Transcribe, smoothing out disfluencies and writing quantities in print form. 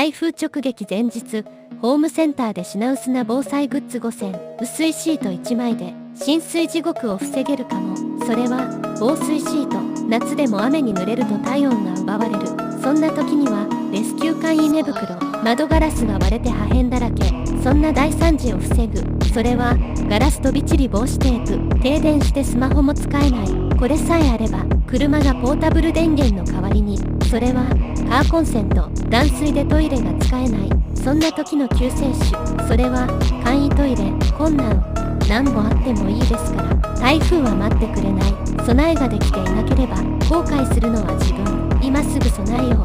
台風直撃前日、ホームセンターで品薄な防災グッズ5選、薄いシート1枚で浸水地獄を防げるかも。それは防水シート。夏でも雨に濡れると体温が奪われる。そんな時にはレスキュー簡易寝袋。窓ガラスが割れて破片だらけ。そんな大惨事を防ぐ。それはガラス飛び散り防止テープ。停電してスマホも使えない。これさえあれば車がポータブル電源の代わりに。それはカーコンセント。断水でトイレが使えない。そんな時の救世主。それは簡易トイレ。困難何本あってもいいですから。台風は待ってくれない。備えができていなければ後悔するのは自分。今すぐ備えよう。